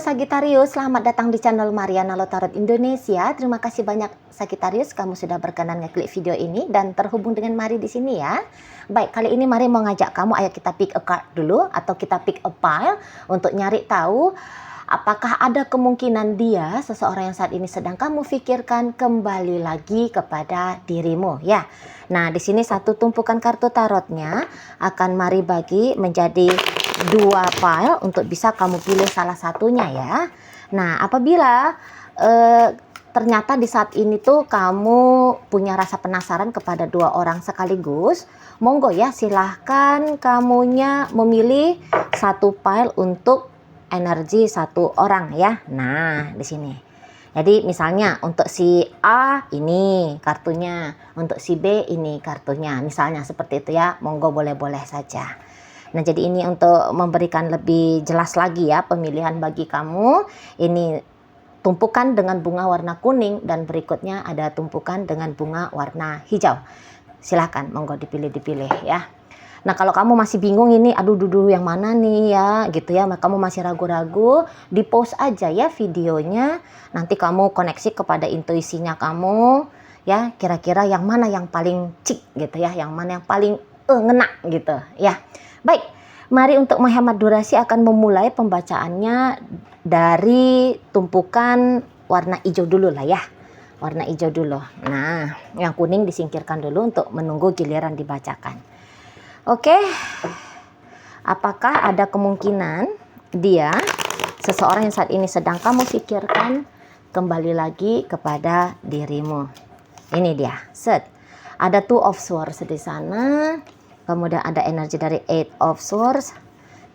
Sagittarius, selamat datang di channel Mariana Tarot Indonesia. Terima kasih banyak Sagittarius, kamu sudah berkenan ngeklik video ini dan terhubung dengan Mari di sini ya. Baik, kali ini Mari mau ngajak kamu, ayo kita pick a card dulu atau kita pick a pile untuk nyari tahu apakah ada kemungkinan dia, seseorang yang saat ini sedang kamu pikirkan, kembali lagi kepada dirimu ya. Nah, di sini satu tumpukan kartu tarotnya akan Mari bagi menjadi dua pile untuk bisa kamu pilih salah satunya ya. Nah, apabila ternyata di saat ini tuh kamu punya rasa penasaran kepada dua orang sekaligus, monggo ya, silahkan kamunya memilih satu pile untuk energi satu orang ya. Nah, di sini. Jadi misalnya untuk si A ini kartunya, untuk si B ini kartunya. Misalnya seperti itu ya, monggo boleh-boleh saja. Nah, jadi ini untuk memberikan lebih jelas lagi ya pemilihan bagi kamu. Ini tumpukan dengan bunga warna kuning dan berikutnya ada tumpukan dengan bunga warna hijau. Silahkan, monggo dipilih ya. Nah, kalau kamu masih bingung ini, aduh duduh yang mana nih ya, gitu ya, kamu masih ragu-ragu, di pause aja ya videonya. Nanti kamu koneksi kepada intuisinya kamu, ya, kira-kira yang mana yang paling cik gitu ya, yang mana yang paling ngena gitu ya. Baik, mari untuk menghemat durasi akan memulai pembacaannya dari tumpukan warna hijau dulu lah ya. Warna hijau dulu. Nah, yang kuning disingkirkan dulu untuk menunggu giliran dibacakan. Oke, apakah ada kemungkinan dia, seseorang yang saat ini sedang kamu pikirkan, kembali lagi kepada dirimu? Ini dia, set. Ada Two of Swords di sana, kemudian ada energi dari Eight of Swords,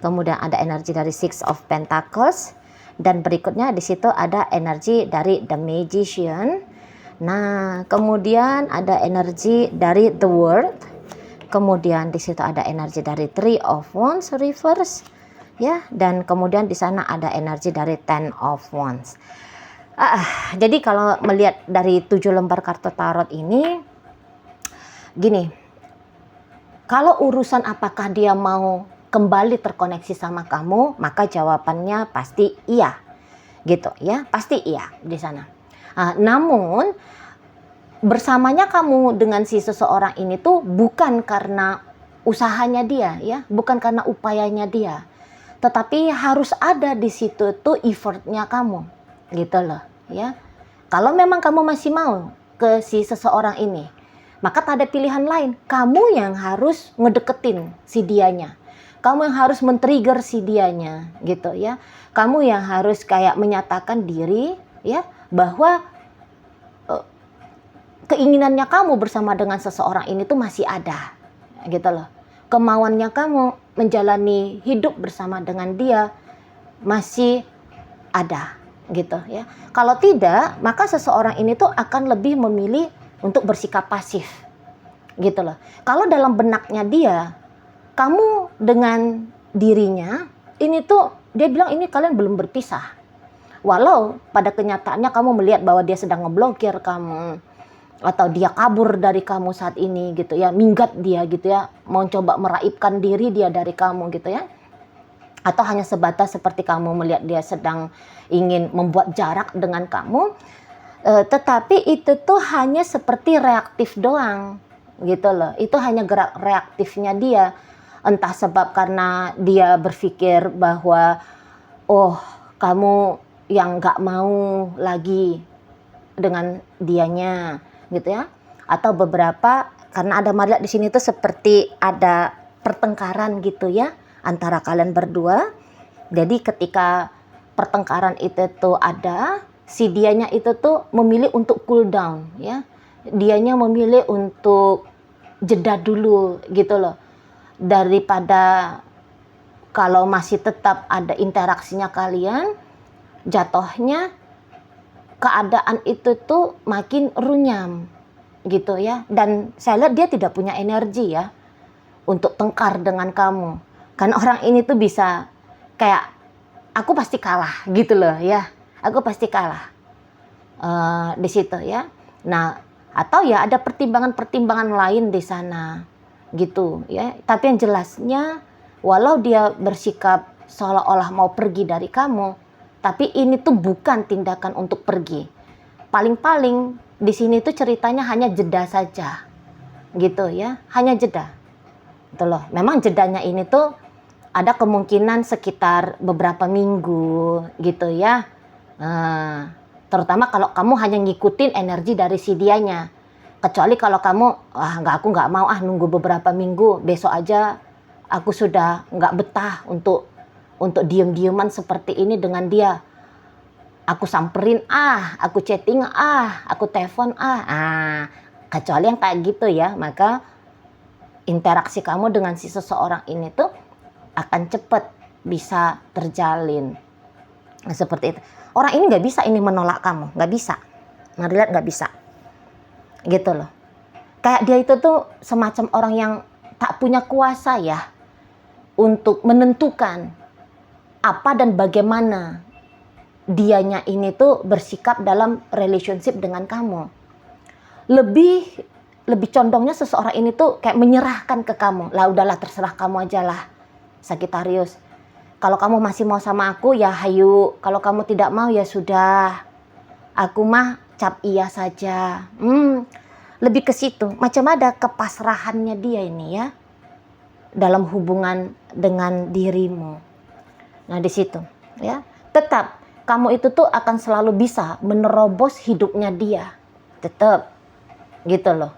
kemudian ada energi dari Six of Pentacles, dan berikutnya di situ ada energi dari The Magician. Nah, kemudian ada energi dari The World. Kemudian di situ ada energi dari Three of Wands reverse ya, dan kemudian di sana ada energi dari Ten of Wands. Jadi kalau melihat dari 7 lembar kartu tarot ini gini, kalau urusan apakah dia mau kembali terkoneksi sama kamu, maka jawabannya pasti iya. Gitu ya, pasti iya di sana. Namun bersamanya kamu dengan si seseorang ini tuh bukan karena usahanya dia ya, bukan karena upayanya dia, tetapi harus ada di situ tuh effortnya kamu, gitu loh ya. Kalau memang kamu masih mau ke si seseorang ini, maka tak ada pilihan lain, kamu yang harus ngedeketin si dianya, kamu yang harus men-trigger si dianya, gitu ya. Kamu yang harus kayak menyatakan diri ya bahwa keinginannya kamu bersama dengan seseorang ini tuh masih ada, gitu loh. Kemauannya kamu menjalani hidup bersama dengan dia masih ada, gitu ya. Kalau tidak, maka seseorang ini tuh akan lebih memilih untuk bersikap pasif, gitu loh. Kalau dalam benaknya dia, kamu dengan dirinya, ini tuh dia bilang ini kalian belum berpisah. Walau pada kenyataannya kamu melihat bahwa dia sedang ngeblokir kamu, atau dia kabur dari kamu saat ini gitu ya, minggat dia gitu ya, mau coba meraibkan diri dia dari kamu gitu ya, atau hanya sebatas seperti kamu melihat dia sedang ingin membuat jarak dengan kamu, tetapi itu tuh hanya seperti reaktif doang gitu loh. Itu hanya gerak reaktifnya dia, entah sebab karena dia berpikir bahwa oh kamu yang gak mau lagi dengan dianya gitu ya, atau beberapa karena ada Maria di sini tuh seperti ada pertengkaran gitu ya antara kalian berdua. Jadi ketika pertengkaran itu tuh ada, si dianya itu tuh memilih untuk cool down ya, dianya memilih untuk jeda dulu gitu loh, daripada kalau masih tetap ada interaksinya kalian, jatuhnya keadaan itu tuh makin runyam gitu ya. Dan saya lihat dia tidak punya energi ya untuk tengkar dengan kamu, karena orang ini tuh bisa kayak aku pasti kalah gitu loh ya, aku pasti kalah di situ ya. Nah, atau ya ada pertimbangan-pertimbangan lain di sana gitu ya. Tapi yang jelasnya walau dia bersikap seolah-olah mau pergi dari kamu, Tapi ini tuh bukan tindakan untuk pergi. Paling-paling di sini tuh ceritanya hanya jeda saja, gitu ya, hanya jeda. Gitu loh. Memang jedanya ini tuh ada kemungkinan sekitar beberapa minggu, gitu ya. Terutama kalau kamu hanya ngikutin energi dari si dianya. Kecuali kalau kamu, aku nggak mau nunggu beberapa minggu, besok aja aku sudah nggak betah untuk diem-dieman seperti ini dengan dia. Aku samperin aku chatting aku telepon kecuali yang kayak gitu ya, maka interaksi kamu dengan si seseorang ini tuh akan cepet bisa terjalin. Nah, seperti itu. Orang ini nggak bisa ini menolak kamu, nggak bisa. Marilah nggak bisa. Gitu loh. Kayak dia itu tuh semacam orang yang tak punya kuasa ya untuk menentukan apa dan bagaimana dianya ini tuh bersikap dalam relationship dengan kamu. Lebih condongnya seseorang ini tuh kayak menyerahkan ke kamu. Lah udahlah, terserah kamu aja lah, Sagittarius. Kalau kamu masih mau sama aku ya hayu. Kalau kamu tidak mau ya sudah. Aku mah cap iya saja. Lebih ke situ. Macam ada kepasrahannya dia ini ya dalam hubungan dengan dirimu. Nah di situ ya. Tetap kamu itu tuh akan selalu bisa menerobos hidupnya dia. Tetap gitu loh.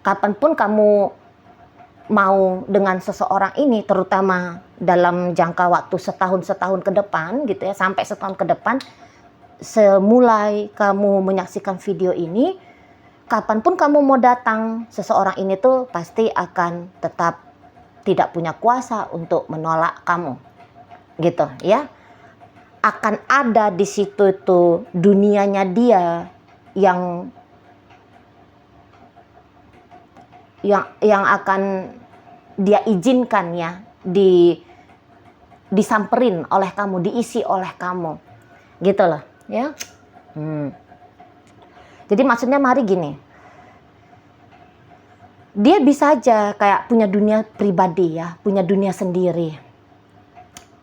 Kapanpun kamu mau dengan seseorang ini, terutama dalam jangka waktu setahun ke depan gitu ya, sampai setahun ke depan, semulai kamu menyaksikan video ini, kapanpun kamu mau datang, seseorang ini tuh pasti akan tetap tidak punya kuasa untuk menolak kamu. Gitu ya. Akan ada di situ tuh dunianya dia yang akan dia izinkan ya disamperin oleh kamu, diisi oleh kamu, gitu loh ya. Jadi maksudnya mari gini, dia bisa aja kayak punya dunia pribadi ya, punya dunia sendiri,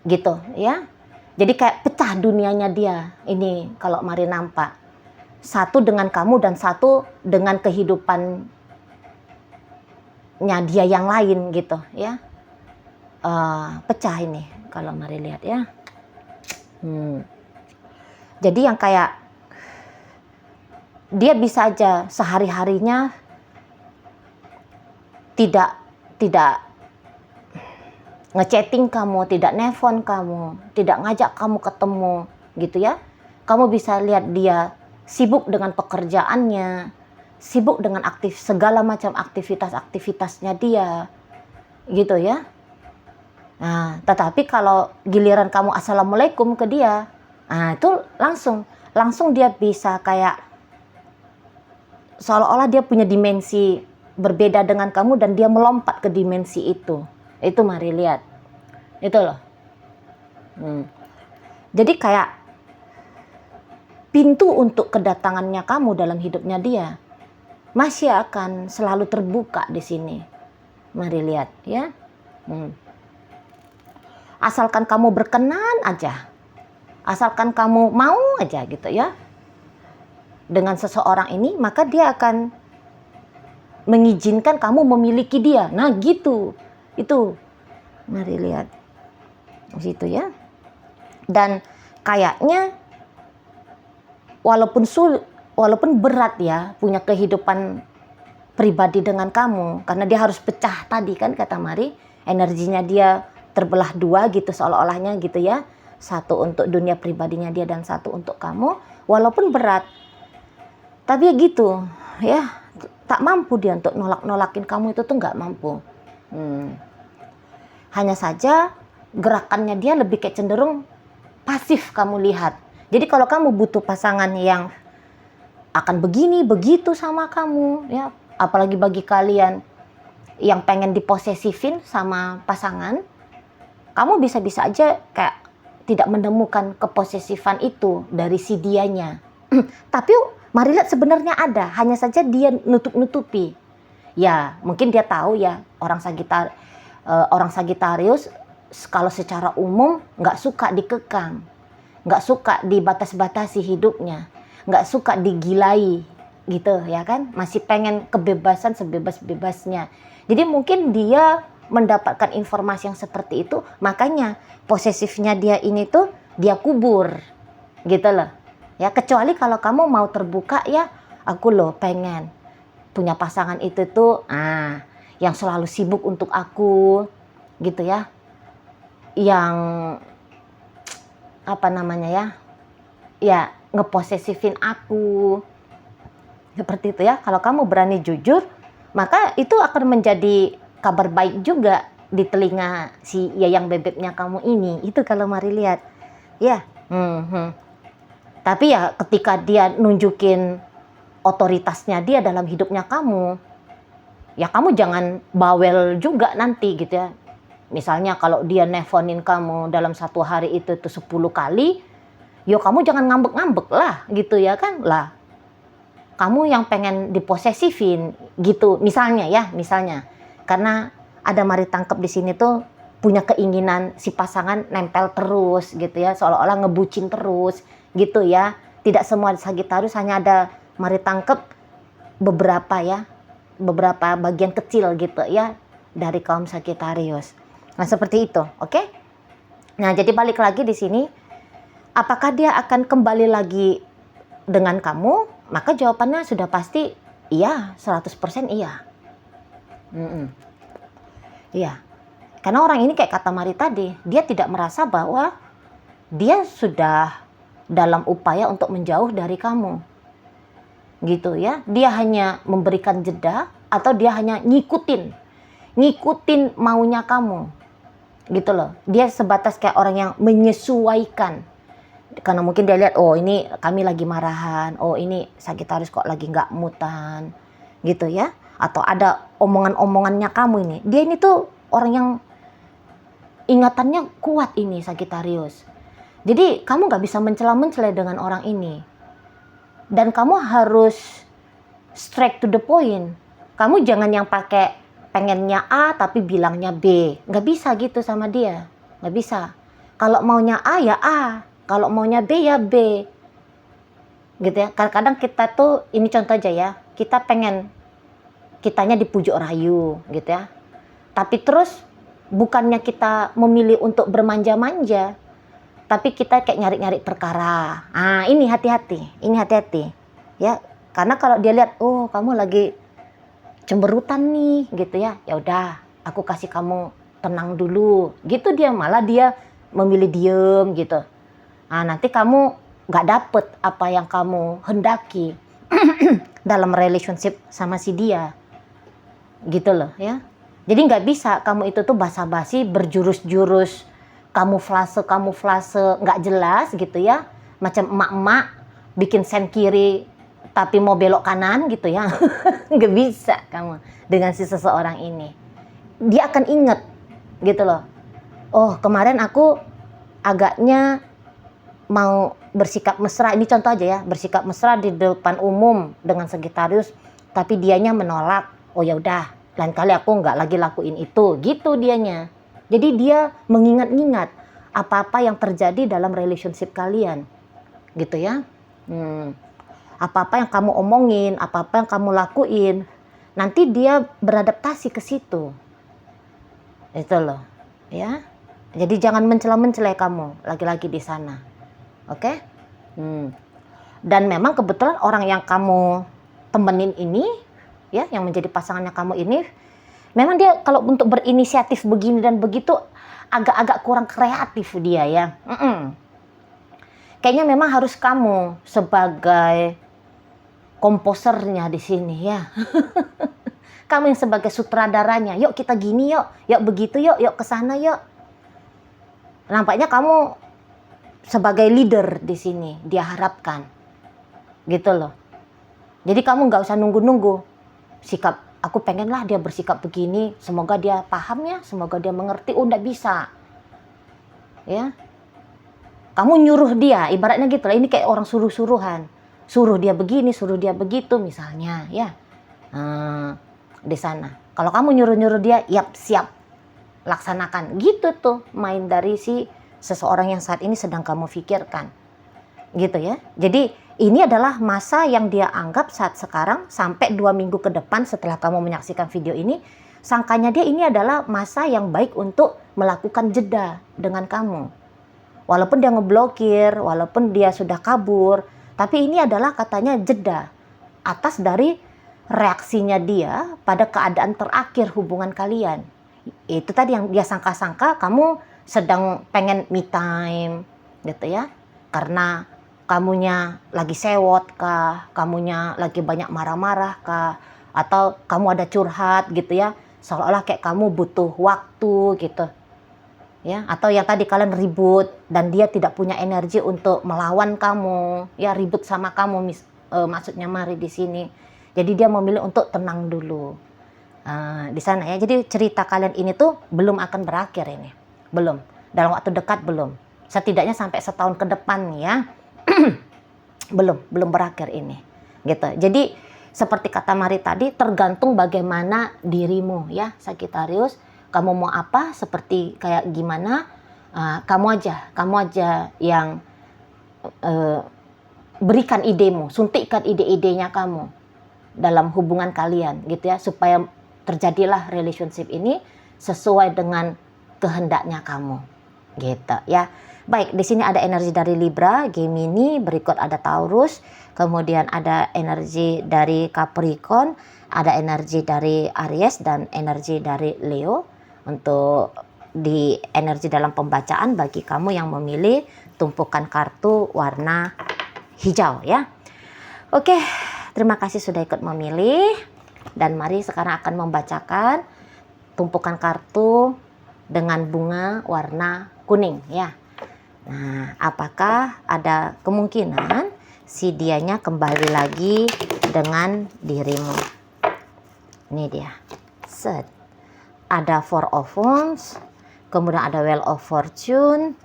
gitu ya. Jadi kayak pecah dunianya dia ini kalau mari nampak, satu dengan kamu dan satu dengan kehidupan dia yang lain gitu ya. Pecah ini kalau mari lihat ya. Jadi yang kayak dia bisa aja sehari-harinya tidak ngechatting kamu, tidak nelpon kamu, tidak ngajak kamu ketemu gitu ya. Kamu bisa lihat dia sibuk dengan pekerjaannya, sibuk dengan segala macam aktivitasnya dia, gitu ya. Nah, tetapi kalau giliran kamu assalamualaikum ke dia, itu langsung dia bisa kayak seolah-olah dia punya dimensi berbeda dengan kamu dan dia melompat ke dimensi itu. Itu mari lihat, itu loh. Jadi kayak pintu untuk kedatangannya kamu dalam hidupnya dia masih akan selalu terbuka di sini. Mari lihat ya. Asalkan kamu berkenan aja, asalkan kamu mau aja gitu ya dengan seseorang ini, maka dia akan mengizinkan kamu memiliki dia. Nah gitu. Itu mari lihat di situ ya. Dan kayaknya walaupun berat ya punya kehidupan pribadi dengan kamu, karena dia harus pecah tadi kan kata Mari, energinya dia terbelah dua gitu seolah-olahnya gitu ya, satu untuk dunia pribadinya dia dan satu untuk kamu. Walaupun berat, tapi ya gitu ya, tak mampu dia untuk nolakin kamu, itu tuh nggak mampu. Hanya saja gerakannya dia lebih kayak cenderung pasif kamu lihat. Jadi kalau kamu butuh pasangan yang akan begini begitu sama kamu ya, apalagi bagi kalian yang pengen diposesifin sama pasangan, kamu bisa-bisa aja kayak tidak menemukan keposesifan itu dari si dianya. Tapi mari lihat sebenarnya ada, hanya saja dia nutup-nutupi. Ya mungkin dia tahu ya orang Sagittarius kalau secara umum nggak suka dikekang. nggak suka dibatas-batasi hidupnya, nggak suka digilai gitu ya kan, masih pengen kebebasan sebebas-bebasnya. Jadi mungkin dia mendapatkan informasi yang seperti itu, makanya posesifnya dia ini tuh dia kubur gitu loh ya. Kecuali kalau kamu mau terbuka, ya aku loh pengen punya pasangan itu tuh yang selalu sibuk untuk aku gitu ya, yang apa namanya ya ngeposesifin aku seperti itu ya. Kalau kamu berani jujur, maka itu akan menjadi kabar baik juga di telinga si Yayang bebeknya kamu ini. Itu kalau mari lihat ya. Tapi ya ketika dia nunjukin otoritasnya dia dalam hidupnya kamu, ya kamu jangan bawel juga nanti gitu ya. Misalnya kalau dia nelfonin kamu dalam satu hari itu tuh 10 kali, yo kamu jangan ngambek-ngambek lah gitu ya kan. Lah kamu yang pengen diposesifin gitu misalnya ya, misalnya karena ada mari tangkep di sini tuh punya keinginan si pasangan nempel terus gitu ya, seolah-olah ngebucin terus gitu ya. Tidak semua Sagittarius, hanya ada mari tangkep beberapa ya, beberapa bagian kecil gitu ya dari kaum Sagittarius. Nah seperti itu, oke? Nah jadi balik lagi di sini, apakah dia akan kembali lagi dengan kamu? Maka jawabannya sudah pasti iya, 100% iya. Iya, karena orang ini kayak kata Mari tadi, dia tidak merasa bahwa dia sudah dalam upaya untuk menjauh dari kamu gitu ya. Dia hanya memberikan jeda, atau dia hanya ngikutin maunya kamu gitu loh. Dia sebatas kayak orang yang menyesuaikan, karena mungkin dia lihat, oh ini kami lagi marahan, oh ini Sagittarius kok lagi nggak mutan gitu ya, atau ada omongan-omongannya kamu ini. Dia ini tuh orang yang ingatannya kuat ini Sagittarius. Jadi kamu nggak bisa mencela-mencela dengan orang ini, dan kamu harus straight to the point. Kamu jangan yang pakai pengennya A tapi bilangnya B. Nggak bisa gitu sama dia. Nggak bisa. Kalau maunya A ya A. Kalau maunya B ya B. Gitu ya. Kadang-kadang kita tuh, ini contoh aja ya. Kita pengen kitanya dipujuk rayu gitu ya. Tapi terus bukannya kita memilih untuk bermanja-manja, tapi kita kayak nyari-nyari perkara. Ini hati-hati. Ini hati-hati. Ya, karena kalau dia lihat, oh kamu lagi cemberutan nih gitu ya, ya udah aku kasih kamu tenang dulu gitu, dia malah dia memilih diem gitu. Nanti kamu nggak dapet apa yang kamu hendaki dalam relationship sama si dia gitu loh ya. Jadi nggak bisa kamu itu tuh basa-basi, berjurus-jurus kamuflase nggak jelas gitu ya, macam emak-emak bikin sen kiri tapi mau belok kanan gitu ya. Nggak bisa kamu dengan si seseorang ini. Dia akan inget gitu loh, oh kemarin aku agaknya mau bersikap mesra, ini contoh aja ya, bersikap mesra di depan umum dengan Sagittarius, tapi dianya menolak. Oh ya udah, lain kali aku nggak lagi lakuin itu gitu dianya. Jadi dia mengingat-ingat apa-apa yang terjadi dalam relationship kalian gitu ya. Apa-apa yang kamu omongin, apa-apa yang kamu lakuin, nanti dia beradaptasi ke situ. Itu loh, ya. Jadi jangan mencela-mencela kamu lagi-lagi di sana. Oke? Dan memang kebetulan orang yang kamu temenin ini, ya, yang menjadi pasangannya kamu ini, memang dia kalau untuk berinisiatif begini dan begitu agak-agak kurang kreatif dia ya. Kayaknya memang harus kamu sebagai komposernya di sini ya. Kamu yang sebagai sutradaranya. Yuk kita gini yuk begitu yuk kesana yuk. Nampaknya kamu sebagai leader di sini dia harapkan, gitu loh. Jadi kamu nggak usah nunggu-nunggu sikap. Aku pengen lah dia bersikap begini. Semoga dia paham ya. Semoga dia mengerti. Oh nggak bisa. Ya. Kamu nyuruh dia. Ibaratnya gitu lah. Ini kayak orang suruh-suruhan. Suruh dia begini, suruh dia begitu misalnya ya. Di sana. Kalau kamu nyuruh-nyuruh dia, yap siap. Laksanakan. Gitu tuh main dari si seseorang yang saat ini sedang kamu pikirkan. Gitu ya. Jadi ini adalah masa yang dia anggap saat sekarang sampai 2 minggu ke depan setelah kamu menyaksikan video ini, sangkanya dia ini adalah masa yang baik untuk melakukan jeda dengan kamu. Walaupun dia ngeblokir, walaupun dia sudah kabur, tapi ini adalah katanya jeda atas dari reaksinya dia pada keadaan terakhir hubungan kalian. Itu tadi yang dia sangka-sangka kamu sedang pengen me time gitu ya. Karena kamunya lagi sewot kah, kamunya lagi banyak marah-marah kah, atau kamu ada curhat gitu ya, seolah-olah kayak kamu butuh waktu gitu. Ya, atau yang tadi kalian ribut dan dia tidak punya energi untuk melawan kamu, ya ribut sama kamu, maksudnya Mari di sini. Jadi dia memilih untuk tenang dulu di sana ya. Jadi cerita kalian ini tuh belum akan berakhir ini, belum dalam waktu dekat belum. Setidaknya sampai setahun ke depan ya, belum berakhir ini, gitu. Jadi seperti kata Mari tadi, tergantung bagaimana dirimu ya Sagittarius. Kamu mau apa, seperti kayak gimana, kamu aja yang berikan idemu, suntikkan ide-idenya kamu dalam hubungan kalian gitu ya, supaya terjadilah relationship ini sesuai dengan kehendaknya kamu gitu ya. Baik, di sini ada energi dari Libra, Gemini, berikut ada Taurus, kemudian ada energi dari Capricorn, ada energi dari Aries dan energi dari Leo. Untuk di energi dalam pembacaan bagi kamu yang memilih tumpukan kartu warna hijau ya. Oke, terima kasih sudah ikut memilih, dan Mari sekarang akan membacakan tumpukan kartu dengan bunga warna kuning ya. Nah, apakah ada kemungkinan si dianya kembali lagi dengan dirimu? Ini dia. Set. Ada Four of Wands, kemudian ada Wheel of Fortune,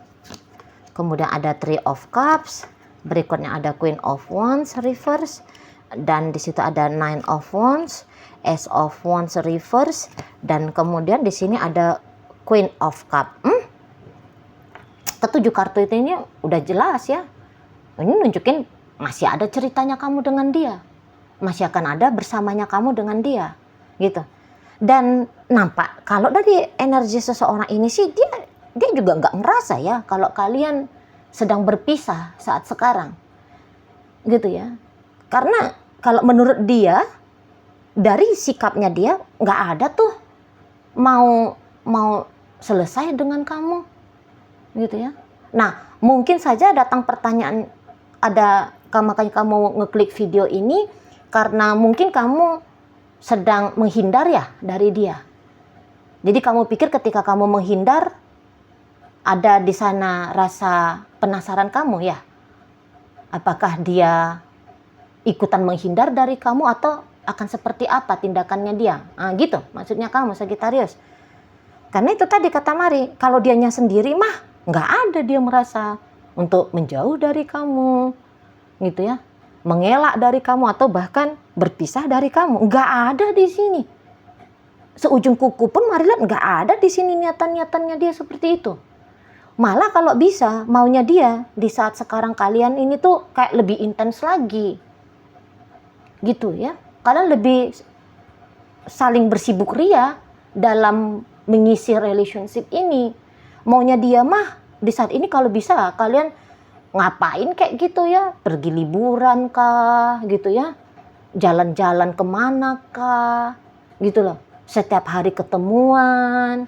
kemudian ada Three of Cups, berikutnya ada Queen of Wands reverse, dan di situ ada Nine of Wands, Ace of Wands reverse, dan kemudian di sini ada Queen of Cup. Ketujuh kartu itu ini udah jelas ya. Ini nunjukin masih ada ceritanya kamu dengan dia, masih akan ada bersamanya kamu dengan dia, gitu. Dan nampak kalau dari energi seseorang ini sih dia juga nggak ngerasa ya kalau kalian sedang berpisah saat sekarang, gitu ya. Karena kalau menurut dia, dari sikapnya dia nggak ada tuh mau selesai dengan kamu, gitu ya. Nah, mungkin saja datang pertanyaan, makanya kamu ngeklik video ini karena mungkin kamu sedang menghindar ya dari dia. Jadi kamu pikir ketika kamu menghindar, ada di sana rasa penasaran kamu ya. Apakah dia ikutan menghindar dari kamu atau akan seperti apa tindakannya dia? Gitu maksudnya kamu Sagittarius. Karena itu tadi kata Mari, kalau dianya sendiri mah nggak ada dia merasa untuk menjauh dari kamu, gitu ya. Mengelak dari kamu atau bahkan berpisah dari kamu, nggak ada di sini. Seujung kuku pun Mari lihat nggak ada di sini niatan-niatannya dia seperti itu. Malah kalau bisa maunya dia di saat sekarang kalian ini tuh kayak lebih intens lagi, gitu ya. Kalian lebih saling bersibuk ria dalam mengisi relationship ini. Maunya dia mah di saat ini kalau bisa kalian ngapain kayak gitu ya, pergi liburan kah gitu ya, jalan-jalan kemana kah gitu loh, setiap hari ketemuan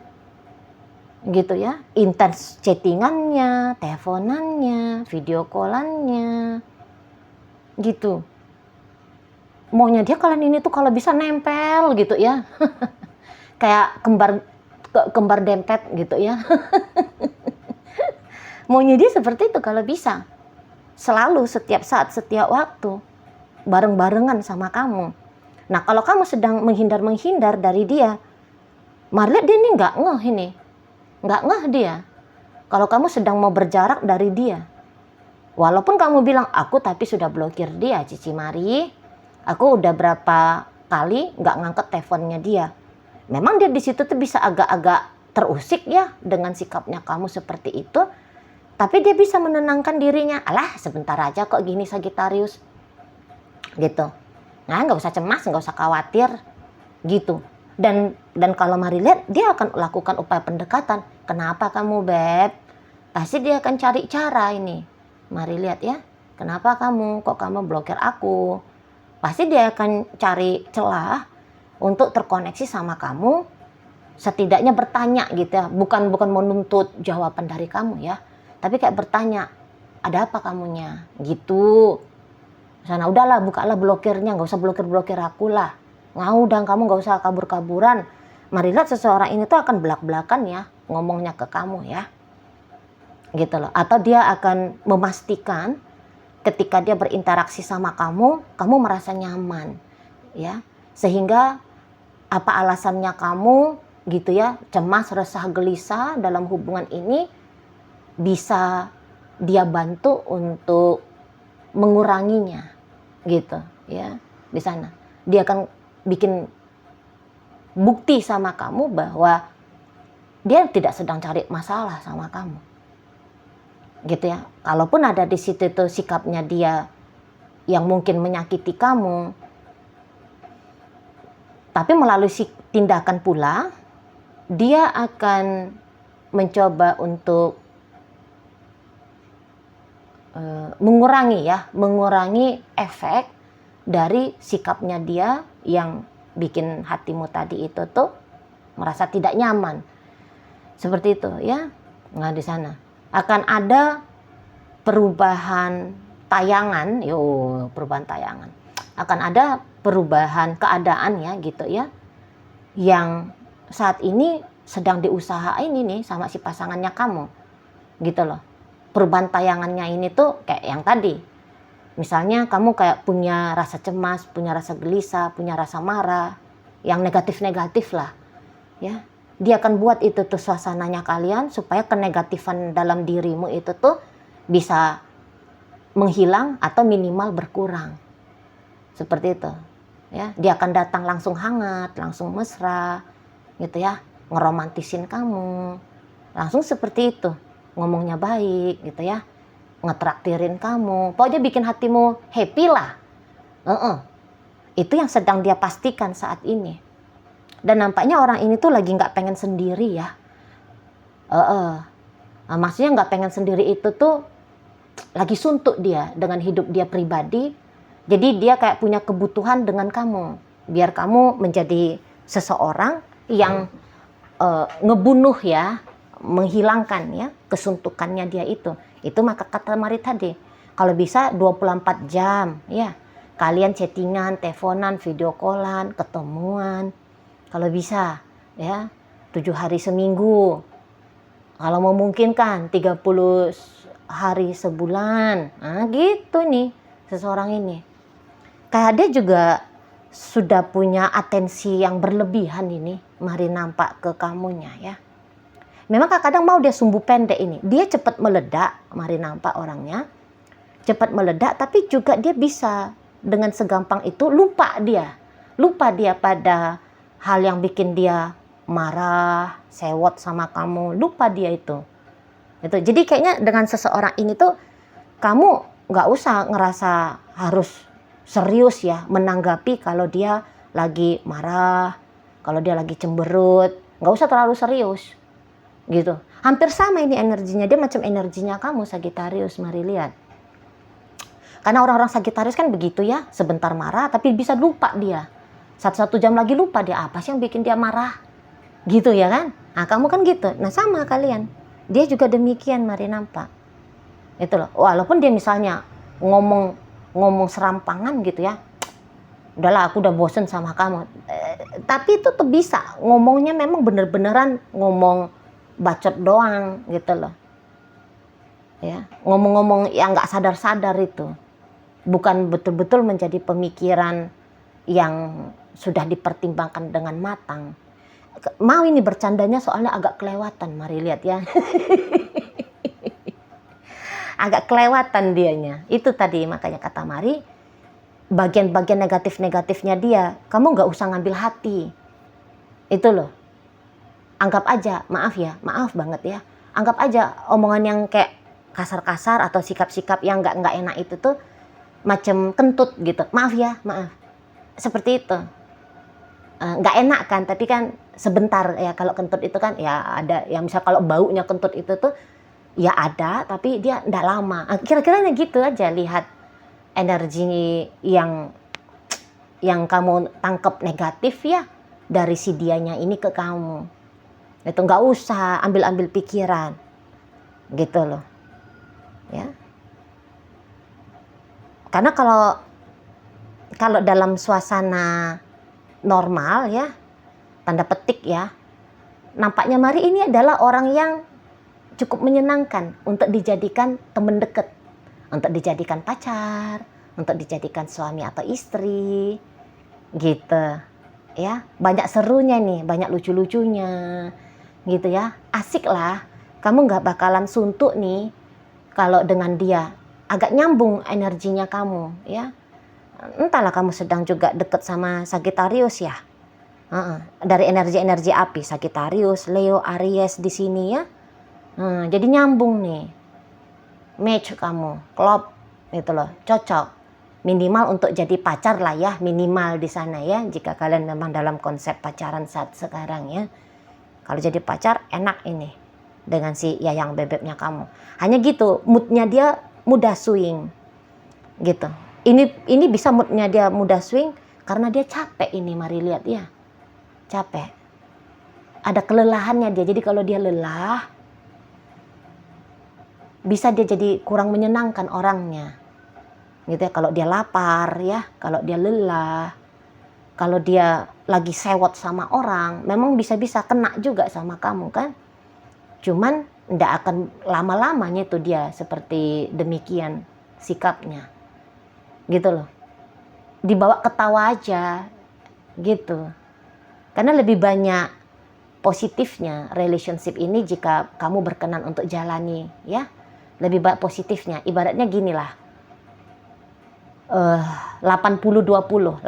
gitu ya, intens chattingannya, teleponannya, video callannya gitu. Maunya dia kalian ini tuh kalau bisa nempel gitu ya kayak kembar dempet gitu ya. Maunya dia seperti itu kalau bisa. Selalu, setiap saat, setiap waktu. Bareng-barengan sama kamu. Nah, kalau kamu sedang menghindar-menghindar dari dia, Mari lihat dia ini nggak ngeh ini. Nggak ngeh dia. Kalau kamu sedang mau berjarak dari dia. Walaupun kamu bilang, aku tapi sudah blokir dia, Cici Mari. Aku udah berapa kali nggak ngangkat teleponnya dia. Memang dia di situ tuh bisa agak-agak terusik ya dengan sikapnya kamu seperti itu. Tapi dia bisa menenangkan dirinya. Alah, sebentar aja kok gini Sagittarius. Gitu. Nah, nggak usah cemas, nggak usah khawatir. Gitu. Dan kalau Mari lihat, dia akan lakukan upaya pendekatan. Kenapa kamu, Beb? Pasti dia akan cari cara ini. Mari lihat ya. Kenapa kamu? Kok kamu blokir aku? Pasti dia akan cari celah untuk terkoneksi sama kamu. Setidaknya bertanya gitu ya. Bukan menuntut jawaban dari kamu ya. Tapi kayak bertanya, ada apa kamunya? Gitu. Sana udahlah, bukalah blokirnya, nggak usah blokir aku lah. Udah, kamu nggak usah kabur-kaburan. Mari lihat seseorang ini tuh akan belak-belakan ya, ngomongnya ke kamu ya. Gitu loh. Atau dia akan memastikan ketika dia berinteraksi sama kamu merasa nyaman. Ya. Sehingga apa alasannya kamu gitu ya, cemas, resah, gelisah dalam hubungan ini, bisa dia bantu untuk menguranginya gitu ya. Di sana dia akan bikin bukti sama kamu bahwa dia tidak sedang cari masalah sama kamu gitu ya. Kalaupun ada di situ tuh sikapnya dia yang mungkin menyakiti kamu, tapi melalui tindakan pula dia akan mencoba untuk mengurangi efek dari sikapnya dia yang bikin hatimu tadi itu tuh merasa tidak nyaman. Seperti itu ya. Nah, di sana akan ada perubahan tayangan, perubahan tayangan. Akan ada perubahan keadaan ya gitu ya. Yang saat ini sedang diusahain ini sama si pasangannya kamu. Gitu loh. Perubahan tayangannya ini tuh kayak yang tadi. Misalnya kamu kayak punya rasa cemas, punya rasa gelisah, punya rasa marah, yang negatif-negatif lah. Ya, dia akan buat itu tuh suasananya kalian supaya kenegatifan dalam dirimu itu tuh bisa menghilang atau minimal berkurang. Seperti itu. Ya, dia akan datang langsung hangat, langsung mesra, gitu ya, ngeromantisin kamu. Langsung seperti itu. Ngomongnya baik gitu ya, ngetraktirin kamu, pokoknya bikin hatimu happy lah. Itu yang sedang dia pastikan saat ini. Dan nampaknya orang ini tuh lagi nggak pengen sendiri ya. Nah, maksudnya nggak pengen sendiri itu tuh lagi suntuk dia dengan hidup dia pribadi. Jadi dia kayak punya kebutuhan dengan kamu, biar kamu menjadi seseorang yang ngebunuh ya, menghilangkan ya kesuntukannya dia itu. Itu maka kata Mari tadi, kalau bisa 24 jam ya, kalian chattingan, teleponan, video callan, ketemuan. Kalau bisa ya, 7 hari seminggu. Kalau memungkinkan 30 hari sebulan. Nah, gitu nih seseorang ini. Kayak dia juga sudah punya atensi yang berlebihan ini, Mari nampak ke kamunya ya. Memang kadang mau dia sumbu pendek ini. Dia cepat meledak, Mari nampak orangnya. Cepat meledak, tapi juga dia bisa dengan segampang itu lupa dia. Lupa dia pada hal yang bikin dia marah, sewot sama kamu. Lupa dia itu. Jadi kayaknya dengan seseorang ini tuh kamu nggak usah ngerasa harus serius ya menanggapi kalau dia lagi marah, kalau dia lagi cemberut. Nggak usah terlalu serius. Gitu. Hampir sama ini energinya, dia macam energinya kamu Sagittarius, Mari lihat. Karena orang-orang Sagittarius kan begitu ya, sebentar marah tapi bisa lupa dia. 1 jam lagi lupa dia apa sih yang bikin dia marah. Gitu ya kan? Nah, kamu kan gitu. Nah, sama kalian. Dia juga demikian, Mari nampak. Itu loh. Walaupun dia misalnya ngomong serampangan gitu ya. Udahlah, aku udah bosen sama kamu. Tapi itu tuh bisa ngomongnya memang bener-beneran ngomong bacot doang gitu loh. Ya, ngomong-ngomong yang nggak sadar-sadar itu. Bukan betul-betul menjadi pemikiran yang sudah dipertimbangkan dengan matang. Mau ini bercandanya soalnya agak kelewatan, Mari lihat ya. Agak kelewatan dianya. Itu tadi makanya kata Mari, bagian-bagian negatif-negatifnya dia, kamu nggak usah ngambil hati. Itu loh. Anggap aja, maaf banget ya. Anggap aja omongan yang kayak kasar-kasar atau sikap-sikap yang nggak enak itu tuh macam kentut gitu. Maaf ya, maaf. Seperti itu. Nggak enak kan, tapi kan sebentar ya. Kalau kentut itu kan ya ada, yang misal kalau baunya kentut itu tuh ya ada, tapi dia nggak lama. Kira-kira gitu aja, lihat energi yang kamu tangkap negatif ya dari si dianya ini ke kamu. Itu nggak usah ambil pikiran gitu loh ya. Karena kalau dalam suasana normal ya, tanda petik ya, nampaknya Mari ini adalah orang yang cukup menyenangkan untuk dijadikan teman dekat, untuk dijadikan pacar, untuk dijadikan suami atau istri gitu ya. Banyak serunya nih, banyak lucu-lucunya gitu ya. Asik lah, kamu nggak bakalan suntuk nih kalau dengan dia. Agak nyambung energinya kamu ya. Entahlah kamu sedang juga deket sama Sagittarius ya. Dari energi-energi api, Sagittarius, Leo, Aries di sini ya. Jadi nyambung nih, match kamu, klop gitu loh, cocok. Minimal untuk jadi pacar lah ya, minimal di sana ya. Jika kalian memang dalam konsep pacaran saat sekarang ya. Kalau jadi pacar enak ini dengan si Yayang bebeknya kamu. Hanya gitu, moodnya dia mudah swing gitu. Ini bisa moodnya dia mudah swing karena dia capek ini. Mari lihat ya, capek, ada kelelahannya dia. Jadi kalau dia lelah, bisa dia jadi kurang menyenangkan orangnya gitu ya. Kalau dia lapar ya, kalau dia lelah, kalau dia lagi sewot sama orang, memang bisa-bisa kena juga sama kamu kan. Cuman ndak akan lama-lamanya tuh dia seperti demikian sikapnya gitu loh. Dibawa ketawa aja gitu. Karena lebih banyak positifnya relationship ini jika kamu berkenan untuk jalani ya. Lebih banyak positifnya. Ibaratnya gini lah, 80-20, 80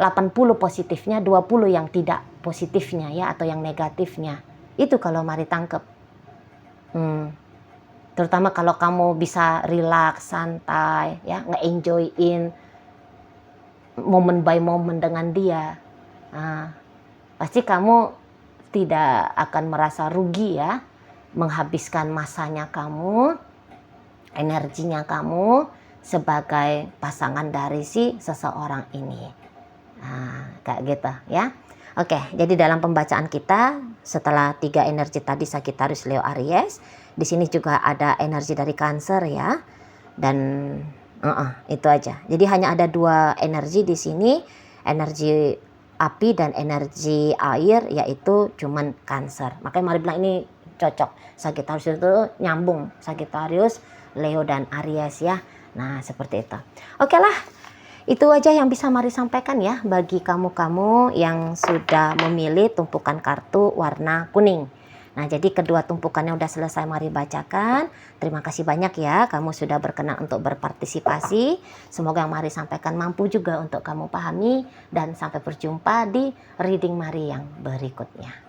positifnya, 20 yang tidak positifnya ya, atau yang negatifnya. Itu kalau Mari tangkep. Terutama kalau kamu bisa relax, santai ya, nge-enjoyin moment by moment dengan dia, pasti kamu tidak akan merasa rugi ya, menghabiskan masanya kamu, energinya kamu sebagai pasangan dari si seseorang ini. Kayak gitu ya. Oke, jadi dalam pembacaan kita setelah 3 energi tadi, Sagittarius, Leo, Aries, di sini juga ada energi dari Cancer ya. Dan itu aja. Jadi hanya ada 2 energi di sini, energi api dan energi air, yaitu cuman Cancer. Makanya Mari bilang ini cocok. Sagittarius itu nyambung, Sagittarius, Leo dan Aries ya. Nah, seperti itu. Oke lah. Itu aja yang bisa Mari sampaikan ya bagi kamu-kamu yang sudah memilih tumpukan kartu warna kuning. Nah, jadi kedua tumpukannya udah selesai Mari bacakan. Terima kasih banyak ya kamu sudah berkenan untuk berpartisipasi. Semoga yang Mari sampaikan mampu juga untuk kamu pahami. Dan sampai berjumpa di reading Mari yang berikutnya.